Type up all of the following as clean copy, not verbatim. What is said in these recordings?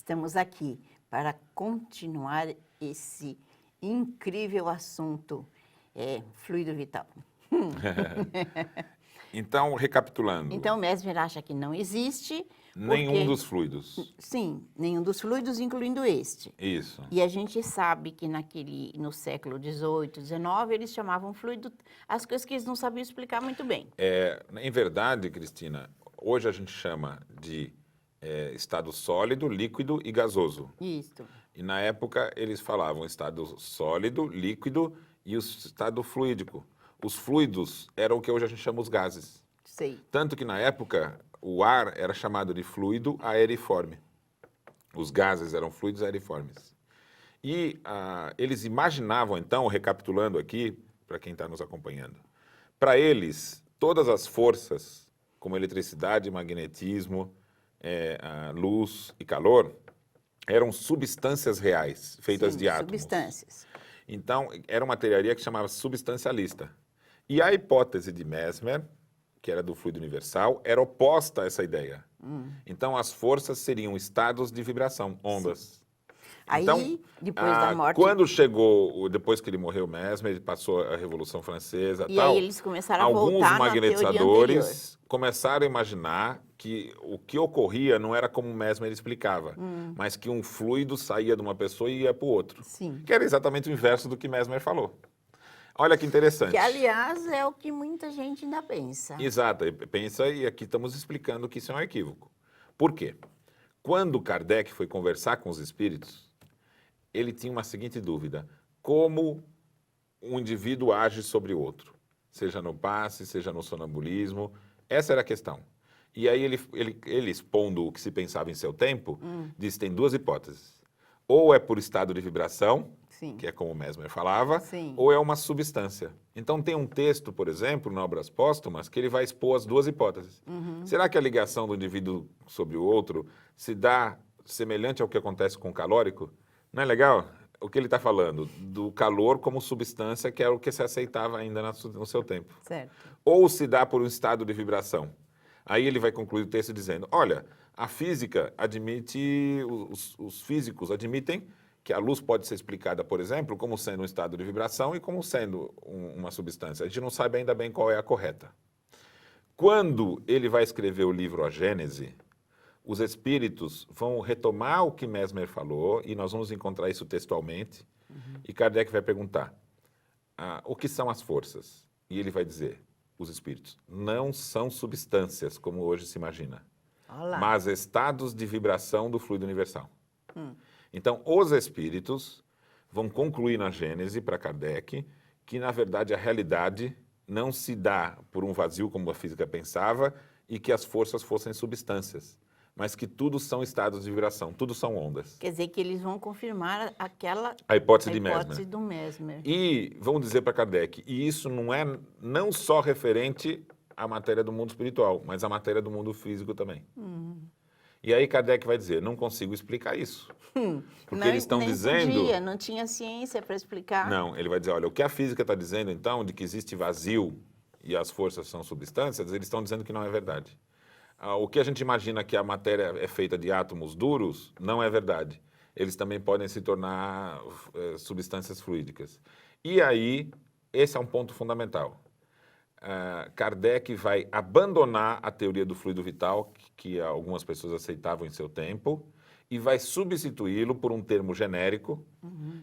Estamos aqui para continuar esse incrível assunto, fluido vital. Então, recapitulando. Então, Mesmer acha que não existe... Nenhum dos fluidos. Sim, nenhum dos fluidos, incluindo este. Isso. E a gente sabe que no século XVIII, XIX, eles chamavam fluido as coisas que eles não sabiam explicar muito bem. Em verdade, Cristina, hoje a gente chama de estado sólido, líquido e gasoso. Isso. E na época eles falavam estado sólido, líquido e o estado fluídico. Os fluidos eram o que hoje a gente chama os gases. Sei. Tanto que na época o ar era chamado de fluido aeriforme. Os gases eram fluidos aeriformes. E eles imaginavam então, recapitulando aqui, para quem está nos acompanhando, para eles todas as forças, como eletricidade, magnetismo, luz e calor, eram substâncias reais, feitas Sim, de átomos. substâncias. Então, era uma teoria que chamava substancialista. E a hipótese de Mesmer, que era do fluido universal, era oposta a essa ideia. Então, as forças seriam estados de vibração, ondas. Sim. Aí, Então, depois da morte... quando chegou, depois que ele morreu, Mesmer, ele passou a Revolução Francesa E tal, aí eles começaram a alguns voltar na teoria anterior. magnetizadores começaram a imaginar que o que ocorria não era como Mesmer explicava, mas que um fluido saía de uma pessoa e ia para o outro. Sim. Que era exatamente o inverso do que Mesmer falou. Olha que interessante. Que, aliás, é o que muita gente ainda pensa. Exato, pensa, e aqui estamos explicando que isso é um equívoco. Por quê? Quando Kardec foi conversar com os espíritos, ele tinha uma seguinte dúvida: como um indivíduo age sobre o outro? Seja no passe, seja no sonambulismo, essa era a questão. E aí ele expondo o que se pensava em seu tempo, disse que tem duas hipóteses. Ou é por estado de vibração, Sim. que é como o Mesmer falava, Sim. ou é uma substância. Então tem um texto, por exemplo, na Obras Póstumas, que ele vai expor as duas hipóteses. Será que a ligação do indivíduo sobre o outro se dá semelhante ao que acontece com o calórico? Não é legal? O que ele está falando? Do calor como substância, que era o que se aceitava ainda no seu tempo. Certo. Ou se dá por um estado de vibração. Aí ele vai concluir o texto dizendo, olha, a física admite, os físicos admitem que a luz pode ser explicada, por exemplo, como sendo um estado de vibração e como sendo uma substância. A gente não sabe ainda bem qual é a correta. Quando ele vai escrever o livro A Gênese, os espíritos vão retomar o que Mesmer falou, e nós vamos encontrar isso textualmente, e Kardec vai perguntar, o que são as forças? E ele vai dizer, os espíritos não são substâncias, como hoje se imagina, Olá. mas estados de vibração do fluido universal. Então, os espíritos vão concluir na Gênese, para Kardec, que, na verdade, a realidade não se dá por um vazio, como a física pensava, e que as forças fossem substâncias, mas que tudo são estados de vibração, tudo são ondas. Quer dizer que eles vão confirmar A hipótese de hipótese Mesmer. do Mesmer. E vão dizer para Kardec, e isso não é não só referente à matéria do mundo espiritual, mas à matéria do mundo físico também. E aí Kardec vai dizer, não consigo explicar isso. Porque eles estão dizendo... Podia, não tinha ciência para explicar. Não, ele vai dizer, olha, o que a física está dizendo, então, de que existe vazio e as forças são substâncias, eles estão dizendo que não é verdade. O que a gente imagina que a matéria é feita de átomos duros, não é verdade. Eles também podem se tornar substâncias fluídicas. E aí, esse é um ponto fundamental. Kardec vai abandonar a teoria do fluido vital, que algumas pessoas aceitavam em seu tempo, e vai substituí-lo por um termo genérico,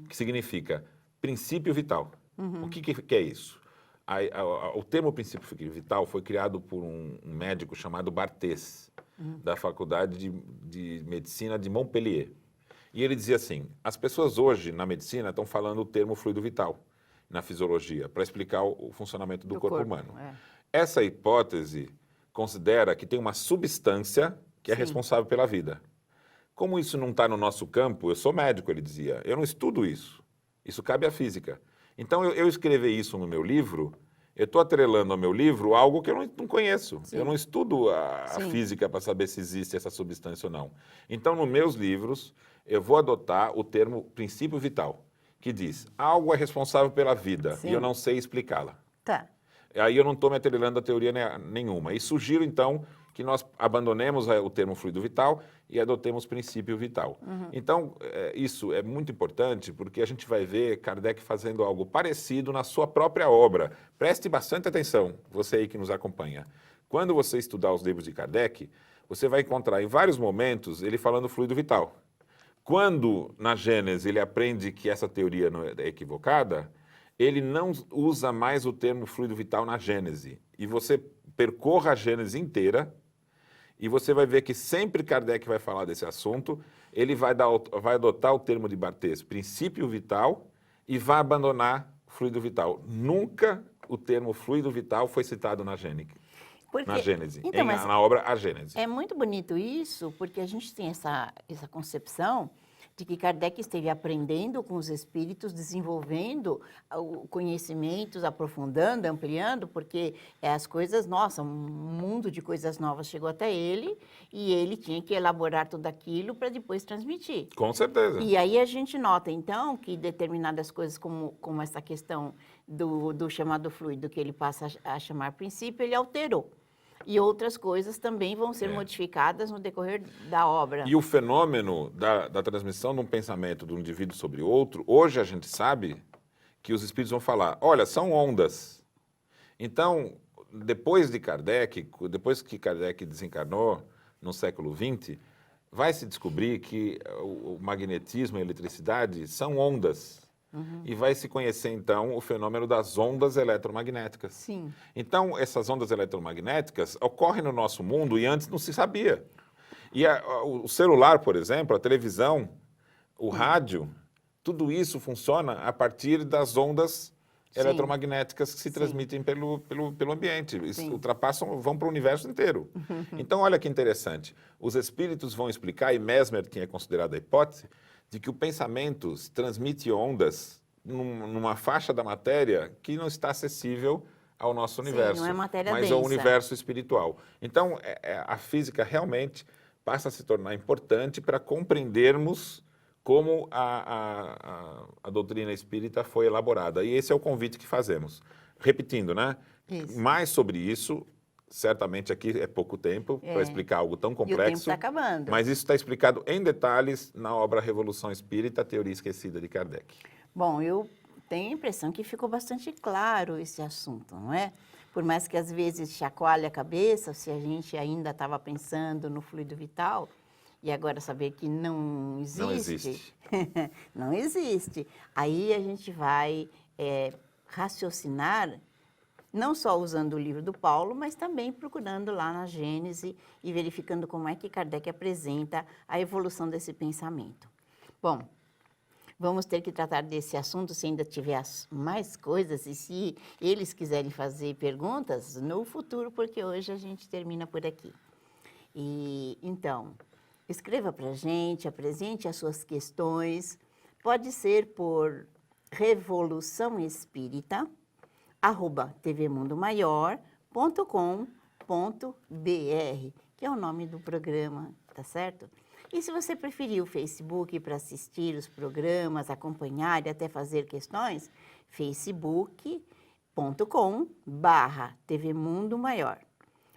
que significa princípio vital. O que é isso? O termo princípio vital foi criado por um médico chamado Barthès, da Faculdade de Medicina de Montpellier. E ele dizia assim, as pessoas hoje na medicina estão falando o termo fluido vital, na fisiologia, para explicar o funcionamento do corpo humano. Essa hipótese considera que tem uma substância que é responsável pela vida. Como isso não está no nosso campo, eu sou médico, ele dizia, eu não estudo isso. Isso cabe à física. Então, eu escrever isso no meu livro, eu estou atrelando ao meu livro algo que eu não conheço. Sim. Eu não estudo a física para saber se existe essa substância ou não. Então, nos meus livros, eu vou adotar o termo princípio vital, que diz, algo é responsável pela vida e eu não sei explicá-la. Tá. Aí eu não estou me atrelando a teoria nenhuma. E sugiro, então, que nós abandonemos o termo fluido vital e adotemos princípio vital. Então, isso é muito importante porque a gente vai ver Kardec fazendo algo parecido na sua própria obra. Preste bastante atenção, você aí que nos acompanha. Quando você estudar os livros de Kardec, você vai encontrar em vários momentos ele falando fluido vital. Quando, na Gênese, ele aprende que essa teoria não é equivocada, ele não usa mais o termo fluido vital na Gênese. E você percorra a Gênese inteira e você vai ver que sempre Kardec vai falar desse assunto, ele vai adotar o termo de Barthes, princípio vital, e vai abandonar fluido vital. Nunca o termo fluido vital foi citado na Gênese. Na Gênese, então, na obra A Gênese. É muito bonito isso, porque a gente tem essa concepção de que Kardec esteve aprendendo com os espíritos, desenvolvendo conhecimentos, aprofundando, ampliando, porque as coisas, nossa, um mundo de coisas novas chegou até ele e ele tinha que elaborar tudo aquilo para depois transmitir. Com certeza. E aí a gente nota, então, que determinadas coisas, como essa questão do chamado fluido, que ele passa a chamar princípio, ele alterou. E outras coisas também vão ser modificadas no decorrer da obra. E o fenômeno da transmissão de um pensamento de um indivíduo sobre outro, hoje a gente sabe que os espíritos vão falar, olha, são ondas. Então, depois que Kardec desencarnou, no século XX, vai se descobrir que o magnetismo e a eletricidade são ondas. E vai se conhecer, então, o fenômeno das ondas eletromagnéticas. Sim. Então, essas ondas eletromagnéticas ocorrem no nosso mundo e antes não se sabia. E o celular, por exemplo, a televisão, o rádio, tudo isso funciona a partir das ondas eletromagnéticas que se transmitem pelo ambiente. Ultrapassam, vão para o universo inteiro. Então, olha que interessante. Os espíritos vão explicar, e Mesmer tinha considerado a hipótese, de que o pensamento transmite ondas numa faixa da matéria que não está acessível ao nosso universo, não é matéria mas densa. ao universo espiritual. Então, a física realmente passa a se tornar importante para compreendermos como a doutrina espírita foi elaborada. E esse é o convite que fazemos. Repetindo, né? Isso. Mais sobre isso, certamente aqui é pouco tempo para explicar algo tão complexo. E o tempo está acabando. Mas isso está explicado em detalhes na obra Revolução Espírita, a Teoria Esquecida de Kardec. Bom, eu tenho a impressão que ficou bastante claro esse assunto, não é? Por mais que às vezes chacoalhe a cabeça, se a gente ainda estava pensando no fluido vital, e agora saber que não existe. Não existe. Não existe. Aí a gente vai raciocinar, não só usando o livro do Paulo, mas também procurando lá na Gênese e verificando como é que Kardec apresenta a evolução desse pensamento. Bom, vamos ter que tratar desse assunto se ainda tiver mais coisas e se eles quiserem fazer perguntas no futuro, porque hoje a gente termina por aqui. E então, escreva para a gente, apresente as suas questões, pode ser por Revolução Espírita, @tvmundomaior.com.br, que é o nome do programa, tá certo? E se você preferir o Facebook para assistir os programas, acompanhar e até fazer questões, facebook.com/tvmundomaior.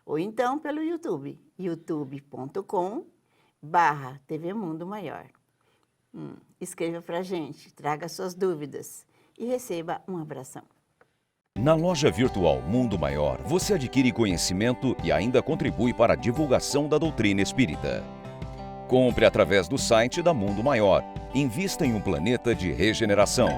Ou então pelo YouTube, youtube.com/tvmundomaior. Escreva para a gente, traga suas dúvidas e receba um abração. Na loja virtual Mundo Maior, você adquire conhecimento e ainda contribui para a divulgação da doutrina espírita. Compre através do site da Mundo Maior. Invista em um planeta de regeneração.